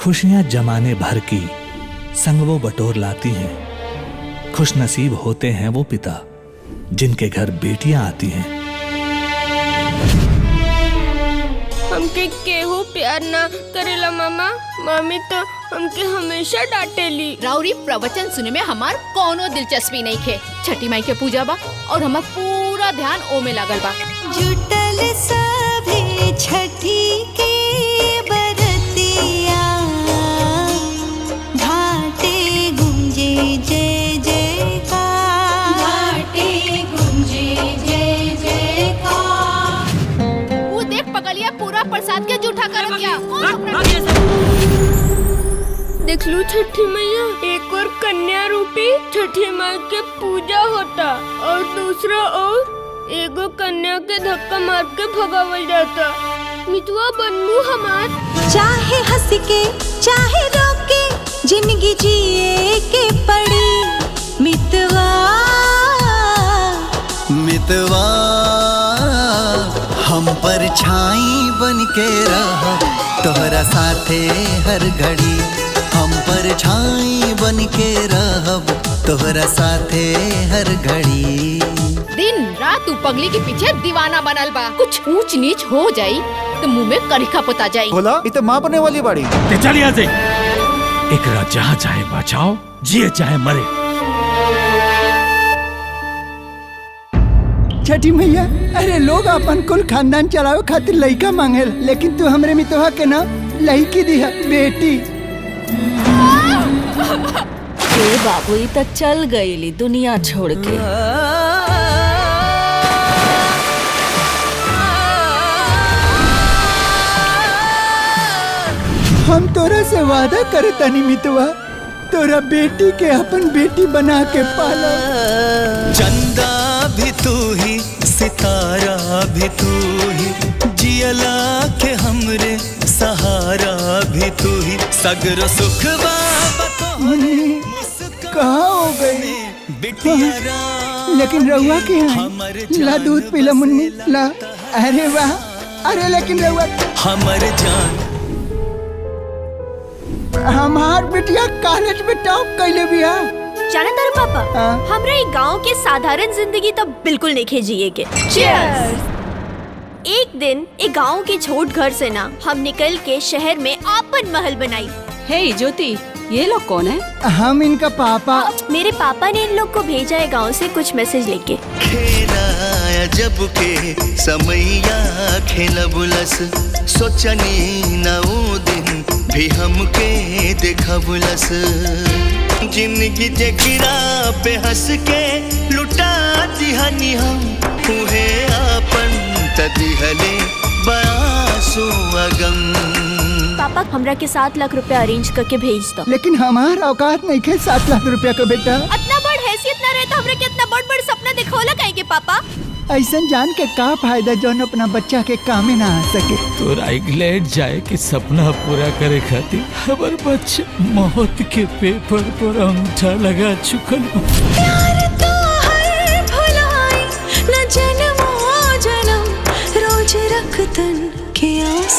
खुशियां जमाने भर की संग वो बटोर लाती हैं। खुश नसीब होते हैं वो पिता जिनके घर बेटियां आती हैं। हमके केहू प्यार ना करेला मामा। मम्मी तो हमके हमेशा डांटेली। राउरी प्रवचन सुने में हमार कोनो दिलचस्पी नहीं खे। छठी माई के पूजा बा और हमार पूरा ध्यान ओमे लागल बा। जुटल सभे छठी के बरतिया, घाटे गुंजे जय जयकार, घाटे गुंजे जय जयकार। वो देख पगलिया पूरा प्रसाद के जूठा कर दिया। देख लो छठी मैया, एक और कन्या रूपी छठी माई के पूजा होता और दूसरा और एगो कन्या के धक्का मार के भगावल जाता। मितवा बनमू हमार। चाहे हंस के चाहे रो के जिंदगी जिए के पड़ी। मितवा मितवा हम पर छाई बन के रह तोहरा साथे हर घड़ी। हम पर छाई बन के रहब तोहरा साथे हर घड़ी। दिन रात तू पगली के पीछे दीवाना बनल बा। कुछ ऊंच नीच हो जाई तो मुंह में करिखा पोता जाई। बोला इते माँ बने वाली बाड़ी। ते चल यहाँ से। एकरा जहाँ चाहे बचाओ, जिए चाहे मरे। छठी मैया, अरे लोग अपन कुल खानदान चलावे खातिर लड़का मांगे, लेकिन तू हमरे मितवा के ना लड़की दिया बेटी। ए बाबू ई तक चल गईली दुनिया छोड़ के। हम तोरा से वादा करे तनी मितवा, तोरा बेटी के अपन बेटी बना के पाला। चंदा भी तू ही, सितारा भी तू ही, जियला के हमरे सहारा भी तू ही। सगर सुख मुन्नी कहाँ हो गई? लेकिन रहुआ के हैं। ला दूध पीला मुन्नी ला। अरे वाह, अरे लेकिन रहुआ हमर जान। हमार बिटिया कॉलेज में टॉप कैले बिया। जाना तारू पापा, हमरा एक गांव के साधारण जिंदगी तो बिल्कुल नहीं जिए के। Cheers! एक दिन एक गांव के छोट घर से ना हम निकल के शहर में आपन महल बनाई। हे ज्योति, ये लोग कौन है? हम इनका पापा। मेरे पापा ने इन लोग को भेजा है गांव से कुछ मैसेज लेके। खेला जब के समैया खेला बुलस, सोचनी ना वो दिन भी हमके देखा बुलस। जिंदगी जगिरा पे हंस के लुटा दिहनी हम, उहे आपन तदिहले बयासु अगम। पापा हमरा के 7 लाख रुपया अरेंज करके भेज दो। लेकिन हमार औकात नहीं खे 7 लाख रुपया का बेटा। इतना बड़ हैसियत ना रहता हमरा के इतना बड़ बड़ सपना दिखोला काहे के पापा? ऐसा जान के का फायदा जौन अपना बच्चा के कामे ना आ सके। तोरा इंग्लैंड जाए के सपना पूरा करे खातिर हमार बच्चा मौत के पेपर पर अंगूठा लगा चुकल। प्यार तो हर भुलाई न जन्मों जन्म, रोज रखतन के आस।